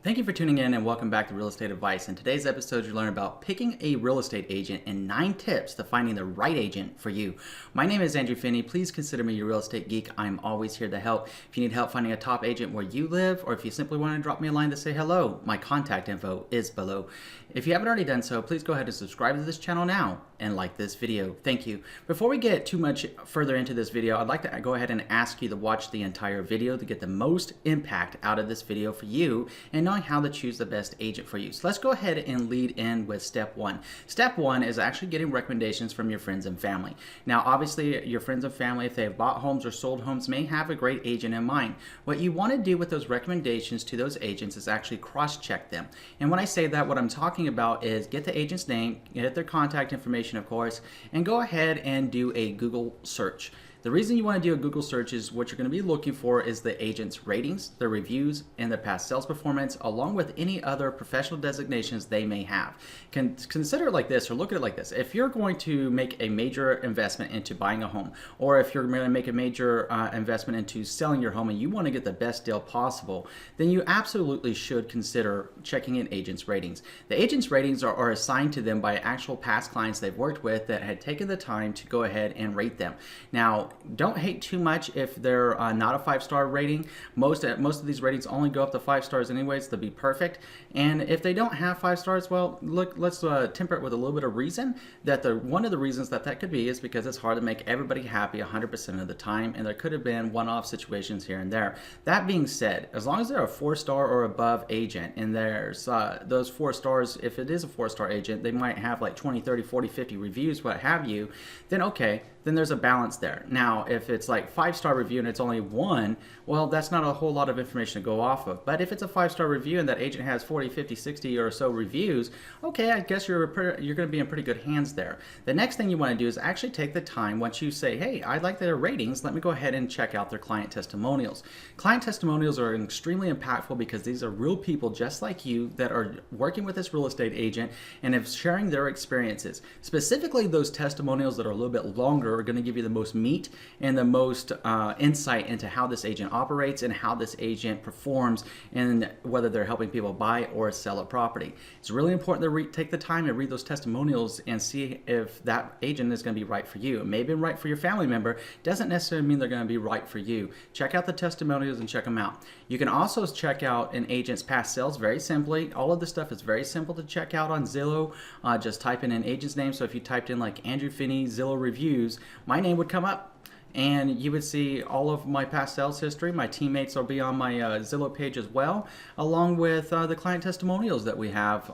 Thank you for tuning in and welcome back to Real Estate Advice. In today's episode, you'll learn about picking a real estate agent and 9 tips to finding the right agent for you. My name is Andrew Finney. Please consider me your real estate geek. I'm always here to help. If you need help finding a top agent where you live, or if you simply want to drop me a line to say hello, my contact info is below. If you haven't already done so, please go ahead and subscribe to this channel now and like this video. Thank you. Before we get too much further into this video, I'd like to go ahead and ask you to watch the entire video to get the most impact out of this video for you and knowing how to choose the best agent for you. So let's go ahead and lead in with step 1. Step 1 is actually getting recommendations from your friends and family. Now, obviously, your friends and family, if they have bought homes or sold homes, may have a great agent in mind. What you want to do with those recommendations to those agents is actually cross-check them. And when I say that, what I'm talking about is get the agent's name, get their contact information, of course, and go ahead and do a Google search. The reason you want to do a Google search is what you're going to be looking for is the agent's ratings, their reviews, and their past sales performance, along with any other professional designations they may have. Consider it like this, or look at it like this. If you're going to make a major investment into buying a home, or if you're going to make a major investment into selling your home and you want to get the best deal possible, then you absolutely should consider checking in agents' ratings. The agents' ratings are assigned to them by actual past clients they've worked with that had taken the time to go ahead and rate them. Now, don't hate too much if they're not a 5-star rating. Most of these ratings only go up to 5 stars anyways to be perfect. And if they don't have 5 stars, well, look, let's temper it with a little bit of reason. One of the reasons that could be is because it's hard to make everybody happy 100% of the time, and there could have been one-off situations here and there. That being said, as long as they're a 4-star or above agent, and there's those 4 stars, if it is a 4-star agent, they might have like 20, 30, 40, 50 reviews, what have you, then okay, then there's a balance there. Now, if it's like 5-star review and it's only 1, well, that's not a whole lot of information to go off of. But if it's a 5-star review and that agent has 40, 50, 60 or so reviews, okay, I guess you're going to be in pretty good hands there. The next thing you want to do is actually take the time once you say, hey, I like their ratings, let me go ahead and check out their client testimonials. Client testimonials are extremely impactful because these are real people just like you that are working with this real estate agent and is sharing their experiences. Specifically, those testimonials that are a little bit longer are going to give you the most meat and the most insight into how this agent operates and how this agent performs and whether they're helping people buy or sell a property. It's really important to take the time to read those testimonials and see if that agent is going to be right for you. It may have been right for your family member, doesn't necessarily mean they're going to be right for you. Check out the testimonials and check them out. You can also check out an agent's past sales very simply. All of this stuff is very simple to check out on Zillow. Just type in an agent's name. So if you typed in like Andrew Finney Zillow reviews, my name would come up and you would see all of my past sales history. My teammates will be on my Zillow page as well, along with the client testimonials that we have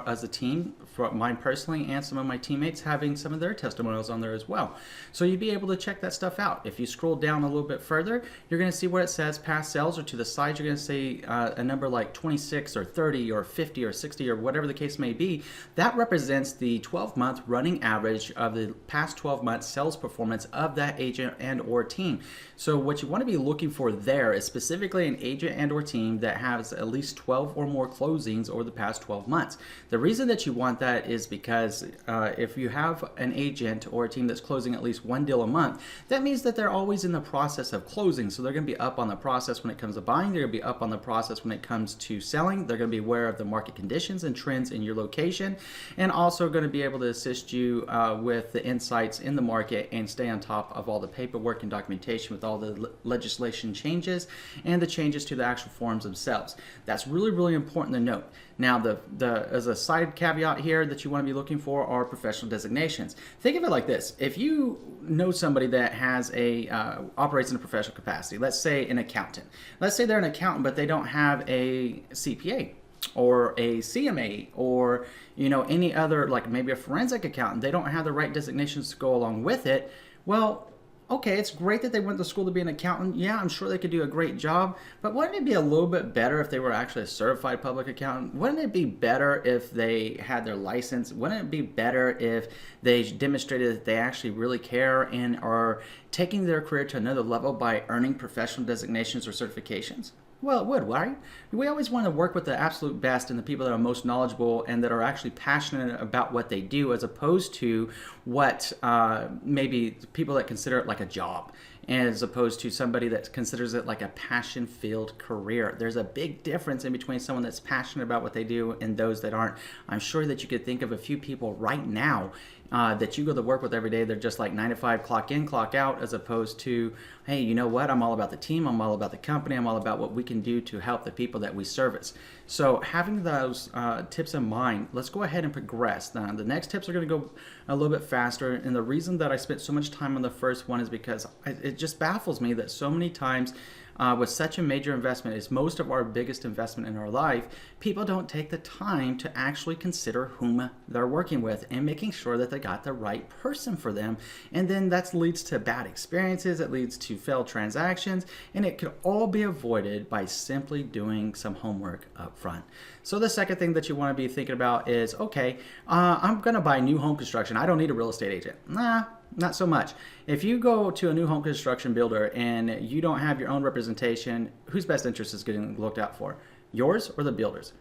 as a team, for mine personally and some of my teammates having some of their testimonials on there as well. So you'd be able to check that stuff out. If you scroll down a little bit further, you're going to see where it says past sales, or to the side you're going to see a number like 26 or 30 or 50 or 60 or whatever the case may be. That represents the 12-month running average of the past 12 months sales performance of that agent and or team. So what you want to be looking for there is specifically an agent and or team that has at least 12 or more closings over the past 12 months. The reason that you want that is because if you have an agent or a team that's closing at least 1 deal a month, that means that they're always in the process of closing. So they're going to be up on the process when it comes to buying. They're going to be up on the process when it comes to selling. They're going to be aware of the market conditions and trends in your location, and also going to be able to assist you with the insights in the market and stay on top of all the paperwork and documentation with all the legislation changes and the changes to the actual forms themselves. That's really, really important to note. Now, as a side caveat here that you want to be looking for are professional designations. Think of it like this. If you know somebody that has operates in a professional capacity, let's say an accountant. Let's say they're an accountant, but they don't have a CPA or a CMA or any other, like maybe a forensic accountant. They don't have the right designations to go along with it. Well, okay, it's great that they went to school to be an accountant. Yeah, I'm sure they could do a great job, but wouldn't it be a little bit better if they were actually a certified public accountant? Wouldn't it be better if they had their license? Wouldn't it be better if they demonstrated that they actually really care and are taking their career to another level by earning professional designations or certifications? Well, it would, right? We always want to work with the absolute best and the people that are most knowledgeable and that are actually passionate about what they do, as opposed to what maybe people that consider it like a job. as opposed to somebody that considers it like a passion-filled career. There's a big difference in between someone that's passionate about what they do and those that aren't. I'm sure that you could think of a few people right now that you go to work with every day. They're just like 9 to 5, clock in, clock out, as opposed to, hey, you know what? I'm all about the team. I'm all about the company. I'm all about what we can do to help the people that we service. So having those tips in mind, let's go ahead and progress. The next tips are going to go a little bit faster. And the reason that I spent so much time on the first one is because it just baffles me that so many times with such a major investment, is most of our biggest investment in our life, people don't take the time to actually consider whom they're working with and making sure that they got the right person for them. And then that leads to bad experiences, it leads to failed transactions, and it could all be avoided by simply doing some homework up front. So the second thing that you want to be thinking about is, okay, I'm going to buy new home construction. I don't need a real estate agent. Nah, not so much. If you go to a new home construction builder and you don't have your own representation, whose best interest is getting looked out for? Yours or the builder's?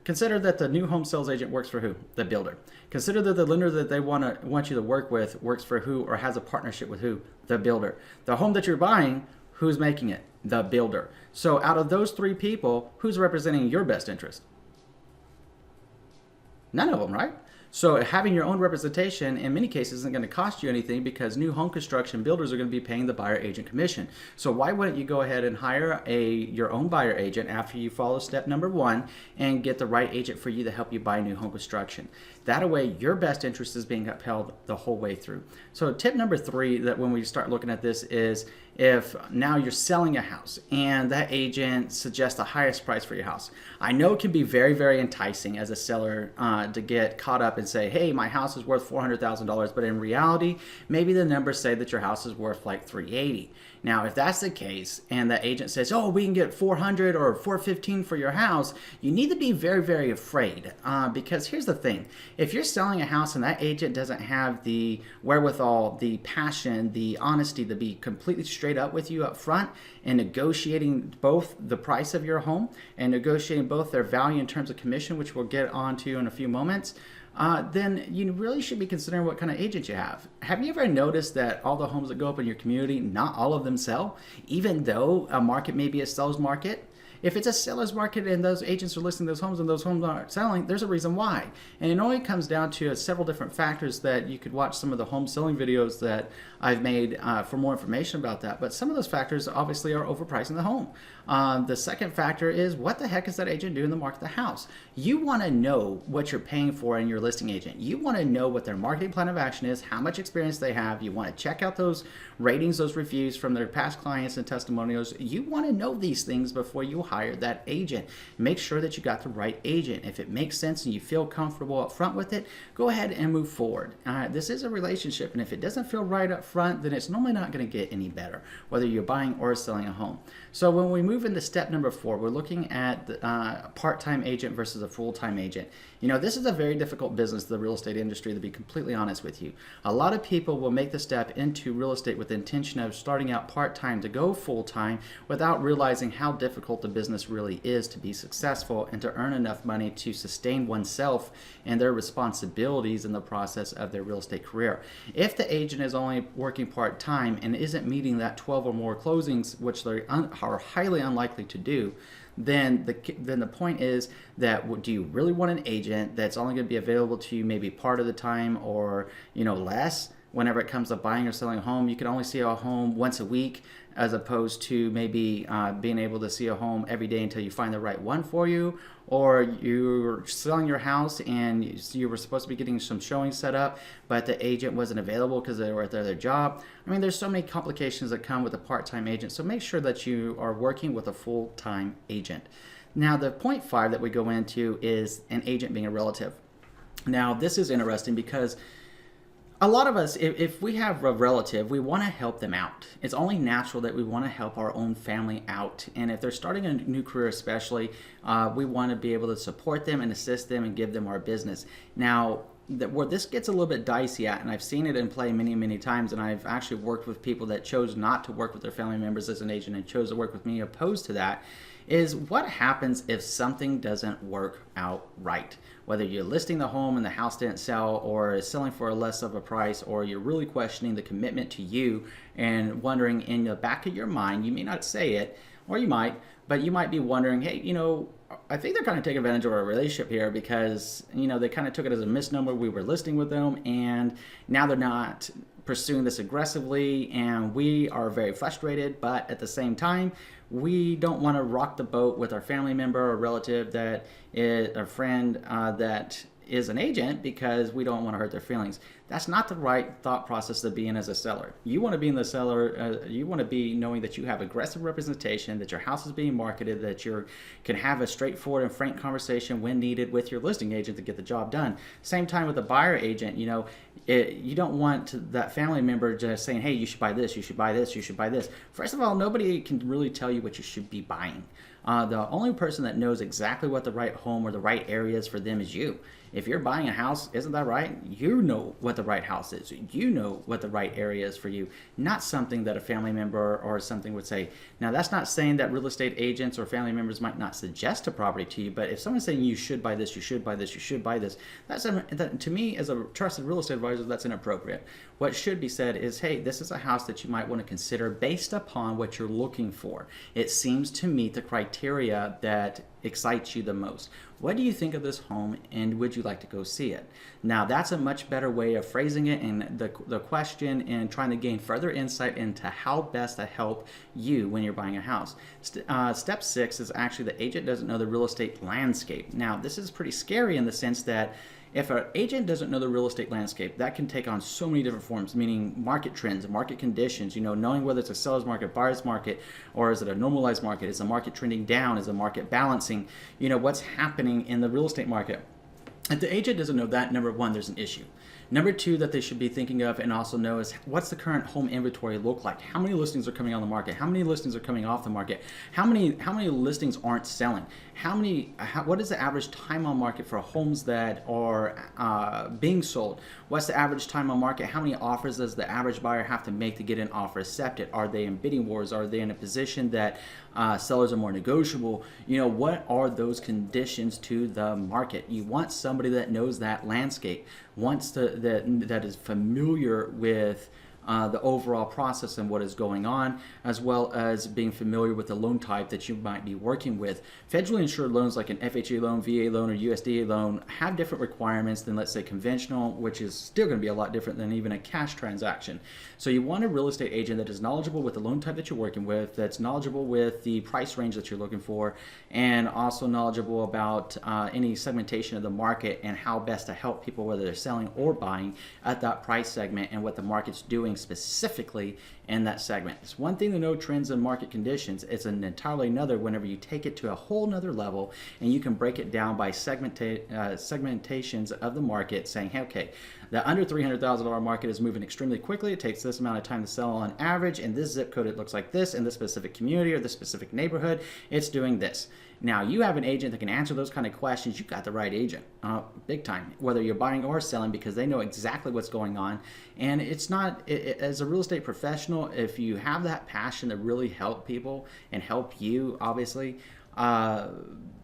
Consider that the new home sales agent works for who? The builder. Consider that the lender that they want you to work with works for who, or has a partnership with who? The builder. The home that you're buying, who's making it? The builder. So out of those three people, who's representing your best interest? None of them, right? So having your own representation in many cases isn't going to cost you anything, because new home construction builders are going to be paying the buyer agent commission. So why wouldn't you go ahead and hire your own buyer agent after you follow step number 1 and get the right agent for you to help you buy new home construction? That way your best interest is being upheld the whole way through. So tip number 3, that when we start looking at this, is if now you're selling a house and that agent suggests the highest price for your house. I know it can be very, very enticing as a seller to get caught up and say, hey, my house is worth $400,000, but in reality, maybe the numbers say that your house is worth like $380,000. Now, if that's the case, and the agent says, oh, we can get $400,000 or $415,000 for your house, you need to be very, very afraid, because here's the thing. If you're selling a house and that agent doesn't have the wherewithal, the passion, the honesty to be completely straight up with you up front and negotiating both the price of your home and negotiating both their value in terms of commission, which we'll get onto in a few moments, then you really should be considering what kind of agent you have. Have you ever noticed that all the homes that go up in your community, not all of them sell, even though a market may be a seller's market? If it's a seller's market and those agents are listing those homes and those homes aren't selling, there's a reason why. And it only comes down to several different factors that you could watch some of the home selling videos that I've made for more information about that. But some of those factors obviously are overpricing the home. The second factor is, what the heck is that agent doing to market the house? You want to know what you're paying for in your listing agent. You want to know what their marketing plan of action is, how much experience they have. You want to check out those ratings, those reviews from their past clients and testimonials. You want to know these things before you hire that agent. Make sure that you got the right agent. If it makes sense and you feel comfortable up front with it, go ahead and move forward. This is a relationship, and if it doesn't feel right up front, then it's normally not going to get any better, whether you're buying or selling a home. So when we move into step number 4, we're looking at a part-time agent versus a full-time agent. You know, this is a very difficult business, the real estate industry, to be completely honest with you. A lot of people will make the step into real estate with the intention of starting out part-time to go full-time without realizing how difficult the business really is to be successful and to earn enough money to sustain oneself and their responsibilities in the process of their real estate career. If the agent is only working part-time and isn't meeting that 12 or more closings, which they are highly unlikely to do, then the point is that, do you really want an agent that's only going to be available to you maybe part of the time, or less whenever it comes to buying or selling a home? You can only see a home once a week, as opposed to maybe being able to see a home every day until you find the right one for you. Or you're selling your house and you were supposed to be getting some showings set up, but the agent wasn't available because they were at their job. I mean, there's so many complications that come with a part-time agent, so make sure that you are working with a full-time agent. Now, the point 5 that we go into is an agent being a relative. Now, this is interesting because a lot of us, if we have a relative, we want to help them out. It's only natural that we want to help our own family out. And if they're starting a new career especially, we want to be able to support them and assist them and give them our business. Now, where this gets a little bit dicey at, and I've seen it in play many, many times, and I've actually worked with people that chose not to work with their family members as an agent and chose to work with me opposed to that, is what happens if something doesn't work out right. Whether you're listing the home and the house didn't sell, or is selling for less of a price, or you're really questioning the commitment to you and wondering in the back of your mind, you may not say it, or you might, but you might be wondering, hey, I think they're kind of taking advantage of our relationship here because, they kind of took it as a misnomer. We were listing with them and now they're not pursuing this aggressively, and we are very frustrated, but at the same time, we don't want to rock the boat with our family member or relative that is a friend that is an agent because we don't want to hurt their feelings. That's not the right thought process to be in as a seller. You want to be in the seller, you want to be knowing that you have aggressive representation, that your house is being marketed, that you can have a straightforward and frank conversation when needed with your listing agent to get the job done. Same time with a buyer agent, you don't want that family member just saying, hey, you should buy this, you should buy this, you should buy this. First of all, nobody can really tell you what you should be buying. The only person that knows exactly what the right home or the right area is for them is you. If you're buying a house, isn't that right? You know what the right house is. You know what the right area is for you, not something that a family member or something would say. Now, that's not saying that real estate agents or family members might not suggest a property to you, but if someone's saying you should buy this, you should buy this, you should buy this, that, to me, as a trusted real estate advisor, that's inappropriate. What should be said is, hey, this is a house that you might want to consider based upon what you're looking for. It seems to meet the criteria that excites you the most. What do you think of this home, and would you like to go see it? Now, that's a much better way of phrasing it in the question and trying to gain further insight into how best to help you when you're buying a house. Step 6 is actually the agent doesn't know the real estate landscape. Now, this is pretty scary in the sense that if an agent doesn't know the real estate landscape, that can take on so many different forms, meaning market trends, market conditions, knowing whether it's a seller's market, buyer's market, or is it a normalized market? Is the market trending down? Is the market balancing? What's happening in the real estate market? If the agent doesn't know that, number one, there's an issue. Number two that they should be thinking of and also know is what's the current home inventory look like? How many listings are coming on the market? How many listings are coming off the market? How many listings aren't selling? What is the average time on market for homes that are being sold? What's the average time on market? How many offers does the average buyer have to make to get an offer accepted? Are they in bidding wars? Are they in a position that sellers are more negotiable? What are those conditions to the market? You want somebody that knows that landscape, that is familiar with the overall process and what is going on, as well as being familiar with the loan type that you might be working with. Federally insured loans like an FHA loan, VA loan, or USDA loan have different requirements than, let's say, conventional, which is still going to be a lot different than even a cash transaction. So you want a real estate agent that is knowledgeable with the loan type that you're working with, that's knowledgeable with the price range that you're looking for, and also knowledgeable about any segmentation of the market and how best to help people, whether they're selling or buying, at that price segment and what the market's doing specifically in that segment. It's one thing to know trends and market conditions. It's an entirely another whenever you take it to a whole nother level and you can break it down by segmentations of the market, saying, hey, okay, the under $300,000 market is moving extremely quickly. It takes this amount of time to sell on average. In this zip code, it looks like this. In this specific community or this specific neighborhood, it's doing this. Now, you have an agent that can answer those kind of questions. You've got the right agent, big time, whether you're buying or selling, because they know exactly what's going on. And it's not, as a real estate professional, if you have that passion to really help people and help you, obviously,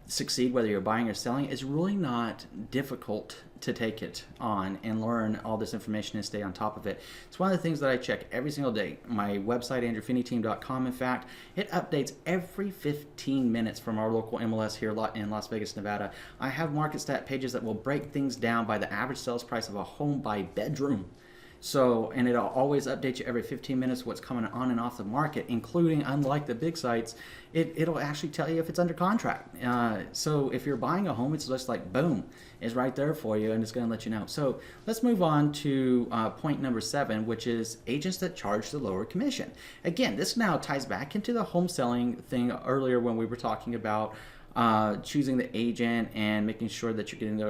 succeed, whether you're buying or selling, it's really not difficult to take it on and learn all this information and stay on top of it. It's one of the things that I check every single day. My website, andrewfinneyteam.com, in fact, it updates every 15 minutes from our local MLS here in Las Vegas, Nevada. I have market stat pages that will break things down by the average sales price of a home by bedroom. So, and it'll always update you every 15 minutes what's coming on and off the market, including, unlike the big sites, it'll actually tell you if it's under contract. So if you're buying a home, it's just like, boom, it's right there for you, and it's going to let you know. So let's move on to point number 7, which is agents that charge the lower commission. Again, this now ties back into the home selling thing earlier when we were talking about choosing the agent and making sure that you're getting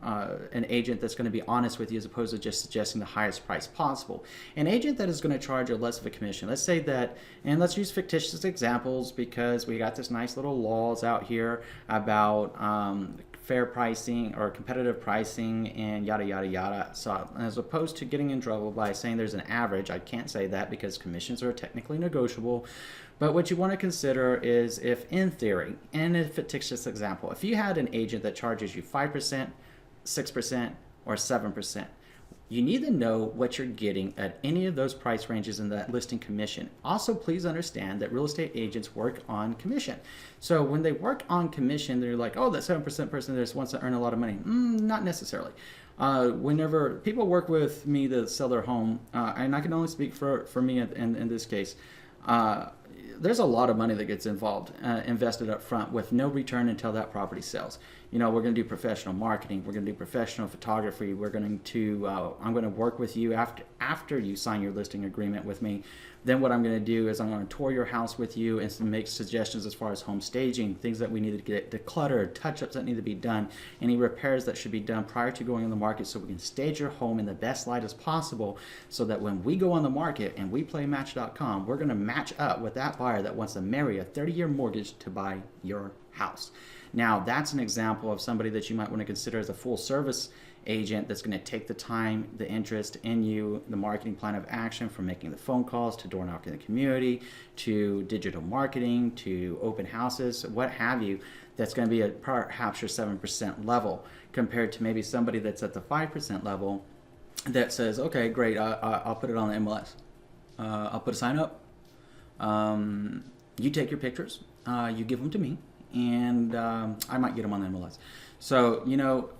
an agent that's going to be honest with you as opposed to just suggesting the highest price possible. An agent that is going to charge you less of a commission. Let's say that, and let's use fictitious examples because we got this nice little laws out here about fair pricing or competitive pricing and yada, yada, yada. So as opposed to getting in trouble by saying there's an average, I can't say that because commissions are technically negotiable. But what you want to consider is if in theory, and if it takes this example, if you had an agent that charges you 5%, 6%, or 7%, you need to know what you're getting at any of those price ranges in that listing commission. Also, please understand that real estate agents work on commission. So when they work on commission, they're like, oh, that 7% person just wants to earn a lot of money. Not necessarily. Whenever people work with me to sell their home, and I can only speak for me in this case, there's a lot of money that gets involved, invested up front with no return until that property sells. You know, we're going to do professional marketing. We're going to do professional photography. We're going to, I'm going to work with you after you sign your listing agreement with me. Then what I'm going to do is I'm going to tour your house with you and make suggestions as far as home staging, things that we need to get decluttered, touch-ups that need to be done, any repairs that should be done prior to going on the market so we can stage your home in the best light as possible so that when we go on the market and we play Match.com, we're going to match up with that buyer that wants to marry a 30-year mortgage to buy your house. Now, that's an example of somebody that you might want to consider as a full-service agent that's going to take the time, the interest in you, the marketing plan of action, from making the phone calls to door knocking the community, to digital marketing, to open houses, what have you, that's going to be at perhaps your 7% level compared to maybe somebody that's at the 5% level that says, okay, great, I'll put it on the MLS. I'll put a sign up. You take your pictures, you give them to me, and I might get them on the MLS. So, you know,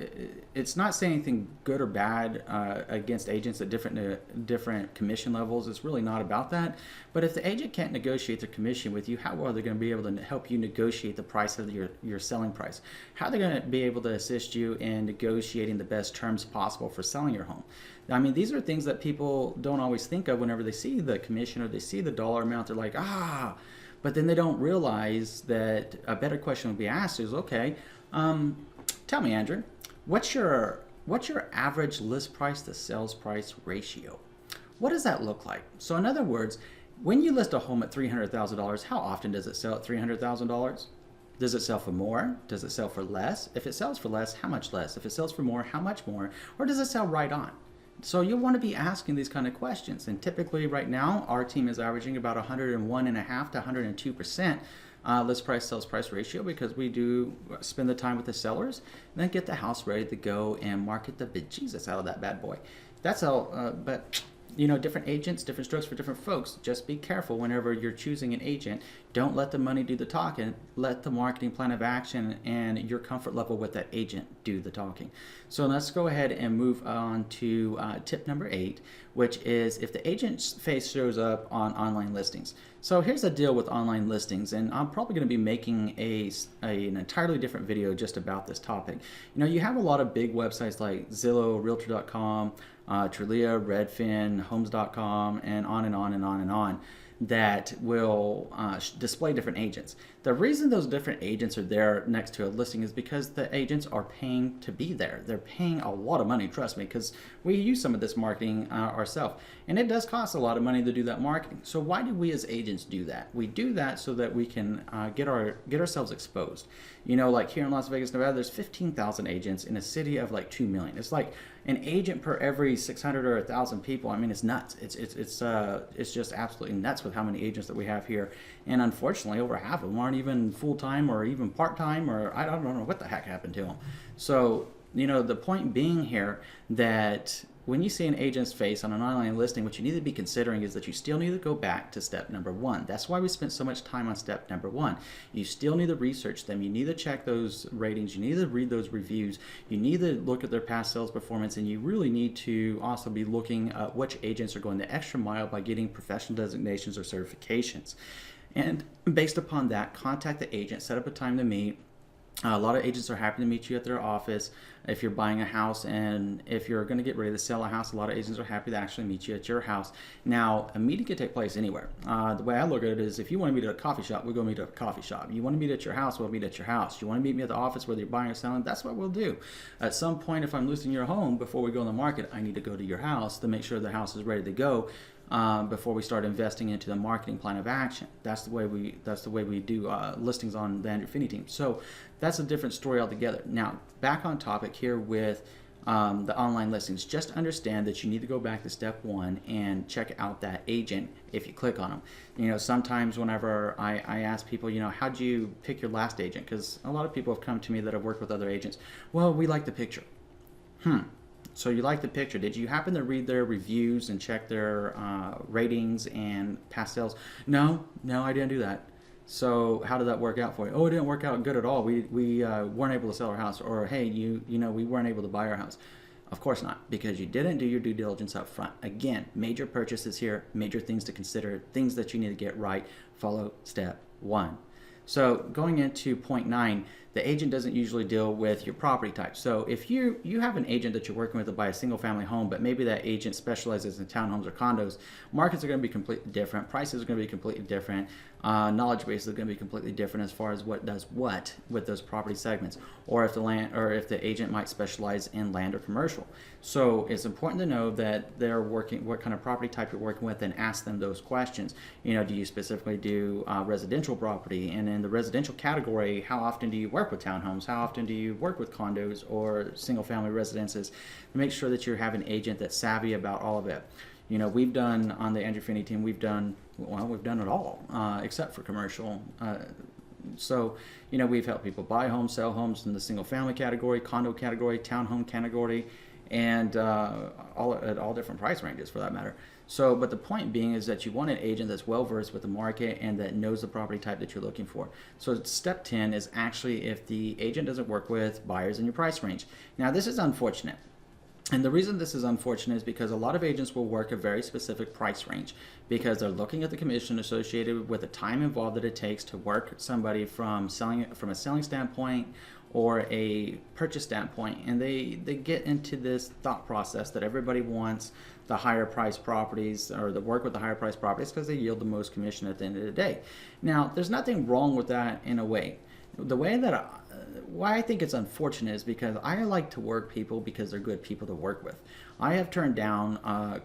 it's not saying anything good or bad against agents at different commission levels. It's really not about that. But if the agent can't negotiate their commission with you, how are they going to be able to help you negotiate the price of your selling price? How are they going to be able to assist you in negotiating the best terms possible for selling your home? I mean, these are things that people don't always think of whenever they see the commission or they see the dollar amount. They're like, but then they don't realize that a better question would be asked is, okay, tell me, Andrew, what's your average list price to sales price ratio? What does that look like? So in other words, when you list a home at $300,000, how often does it sell at $300,000? Does it sell for more? Does it sell for less? If it sells for less, how much less? If it sells for more, how much more? Or does it sell right on? So you'll want to be asking these kind of questions. And typically right now, our team is averaging about 101.5% to 102% list price sales price ratio, because we do spend the time with the sellers and then get the house ready to go and market the bejesus out of that bad boy. That's all. But you know, different agents, different strokes for different folks. Just be careful whenever you're choosing an agent. Don't let the money do the talking. Let the marketing plan of action and your comfort level with that agent do the talking. So let's go ahead and move on to tip number 8, which is if the agent's face shows up on online listings. So here's the deal with online listings, and I'm probably going to be making an entirely different video just about this topic. You know, you have a lot of big websites like Zillow, Realtor.com, Trulia, Redfin, Homes.com, and on and on and on and on, that will display different agents. The reason those different agents are there next to a listing is because the agents are paying to be there. They're paying a lot of money, trust me, because we use some of this marketing ourselves. And it does cost a lot of money to do that marketing. So why do we as agents do that? We do that so that we can get ourselves exposed. You know, like here in Las Vegas, Nevada, there's 15,000 agents in a city of like 2 million. It's like an agent per every 600 or 1,000 people. I mean, it's nuts. It's just absolutely nuts with how many agents that we have here. And unfortunately, over half of them aren't even full-time or even part-time, or I don't know what the heck happened to them. So, you know, the point being here that when you see an agent's face on an online listing, what you need to be considering is that you still need to go back to step number 1. That's why we spent so much time on step number 1. You still need to research them. You need to check those ratings. You need to read those reviews. You need to look at their past sales performance, and you really need to also be looking at which agents are going the extra mile by getting professional designations or certifications. And based upon that, contact the agent, set up a time to meet. A lot of agents are happy to meet you at their office if you're buying a house, and if you're going to get ready to sell a house, a lot of agents are happy to actually meet you at your house. Now, a meeting can take place anywhere. The way I look at it is, if you want to meet at a coffee shop, we'll go meet at a coffee shop. You want to meet at your house, we'll meet at your house. You want to meet me at the office, whether you're buying or selling, that's what we'll do. At some point, if I'm listing your home, before we go on the market, I need to go to your house to make sure the house is ready to go. Before we start investing into the marketing plan of action. That's the way we do listings on the Andrew Finney team. So that's a different story altogether. Now, back on topic here with the online listings, just understand that you need to go back to step one and check out that agent if you click on them. You know, sometimes whenever I ask people, you know, how'd you pick your last agent? Because a lot of people have come to me that have worked with other agents. Well, we like the picture. So you like the picture. Did you happen to read their reviews and check their ratings and past sales? No, I didn't do that. So how did that work out for you? Oh, it didn't work out good at all. We weren't able to sell our house. Or hey, you know, we weren't able to buy our house. Of course not, because you didn't do your due diligence up front. Again, major purchases here, major things to consider, things that you need to get right. Follow step one. So going into point 9, the agent doesn't usually deal with your property type. So if you have an agent that you're working with to buy a single family home, but maybe that agent specializes in townhomes or condos, markets are going to be completely different, prices are going to be completely different, knowledge base is going to be completely different as far as what does what with those property segments, or if the agent might specialize in land or commercial. So it's important to know that they're working, what kind of property type you're working with, and ask them those questions. You know, do you specifically do residential property? And in the residential category, how often do you work with townhomes? How often do you work with condos or single family residences? Make sure that you have an agent that's savvy about all of it. You know, we've done, on the Andrew Finney team, we've done it all, except for commercial. So, you know, we've helped people buy homes, sell homes in the single family category, condo category, townhome category, and all at all different price ranges for that matter. So, but the point being is that you want an agent that's well versed with the market and that knows the property type that you're looking for. So step 10 is actually if the agent doesn't work with buyers in your price range. Now this is unfortunate. And the reason this is unfortunate is because a lot of agents will work a very specific price range because they're looking at the commission associated with the time involved that it takes to work somebody from a selling standpoint or a purchase standpoint, and they get into this thought process that everybody wants the higher priced properties or the work with the higher priced properties because they yield the most commission at the end of the day. Now, there's nothing wrong with that in a way. The way that why I think it's unfortunate is because I like to work people because they're good people to work with. I have turned down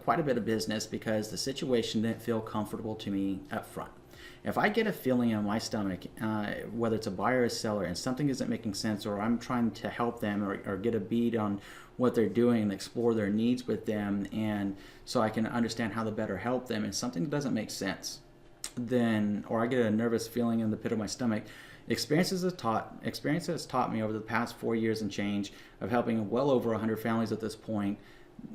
quite a bit of business because the situation didn't feel comfortable to me up front. If I get a feeling in my stomach, whether it's a buyer or a seller, and something isn't making sense, or I'm trying to help them or get a bead on what they're doing and explore their needs with them, and so I can understand how to better help them, and something doesn't make sense, then, or I get a nervous feeling in the pit of my stomach, experience has taught me over the past 4 years and change of helping well over 100 families at this point,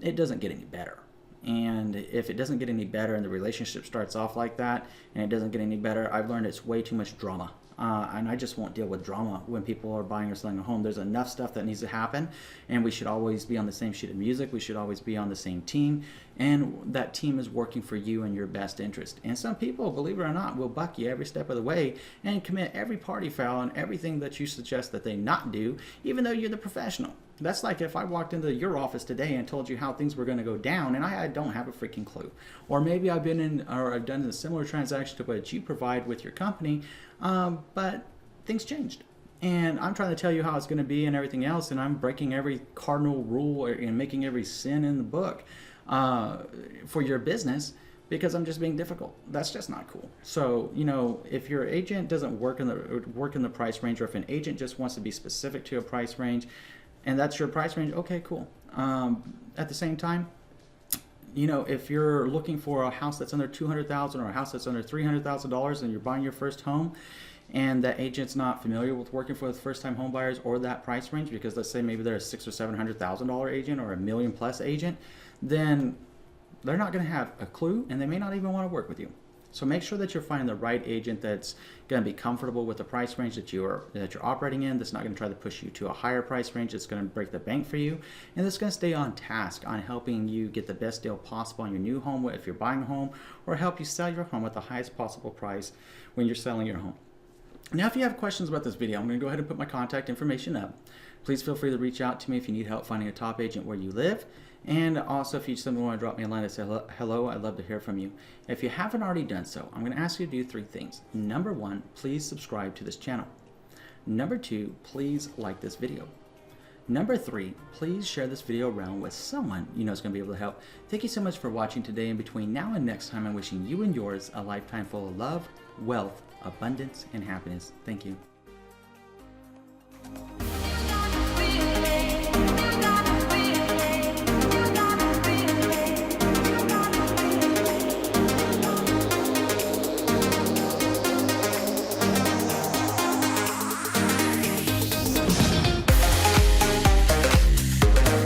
it doesn't get any better. And if it doesn't get any better and the relationship starts off like that and it doesn't get any better, I've learned it's way too much drama. And I just won't deal with drama when people are buying or selling a home. There's enough stuff that needs to happen, and we should always be on the same sheet of music. We should always be on the same team, and that team is working for you and your best interest. And some people, believe it or not, will buck you every step of the way and commit every party foul and everything that you suggest that they not do, even though you're the professional. That's like if I walked into your office today and told you how things were going to go down, and I don't have a freaking clue. Or maybe I've done a similar transaction to what you provide with your company, but things changed. And I'm trying to tell you how it's going to be and everything else, and I'm breaking every cardinal rule and making every sin in the book for your business because I'm just being difficult. That's just not cool. So, you know, if your agent doesn't work in the price range, or if an agent just wants to be specific to a price range, and that's your price range, okay, cool. At the same time, you know, if you're looking for a house that's under $200,000 or a house that's under $300,000 and you're buying your first home, and that agent's not familiar with working for the first-time home buyers or that price range, because let's say maybe they're a $600,000 or $700,000 agent or a $1 million plus agent, then they're not going to have a clue, and they may not even want to work with you. So make sure that you're finding the right agent that's going to be comfortable with the price range that you're operating in, that's not going to try to push you to a higher price range that's going to break the bank for you, and that's going to stay on task on helping you get the best deal possible on your new home if you're buying a home, or help you sell your home at the highest possible price when you're selling your home. Now, if you have questions about this video, I'm going to go ahead and put my contact information up. Please feel free to reach out to me if you need help finding a top agent where you live. And also, if you simply want to drop me a line and say hello, I'd love to hear from you. If you haven't already done so, I'm going to ask you to do 3 things. Number 1, please subscribe to this channel. Number 2, please like this video. Number 3, please share this video around with someone you know is going to be able to help. Thank you so much for watching today, and between now and next time, I'm wishing you and yours a lifetime full of love, wealth, abundance, and happiness. Thank you.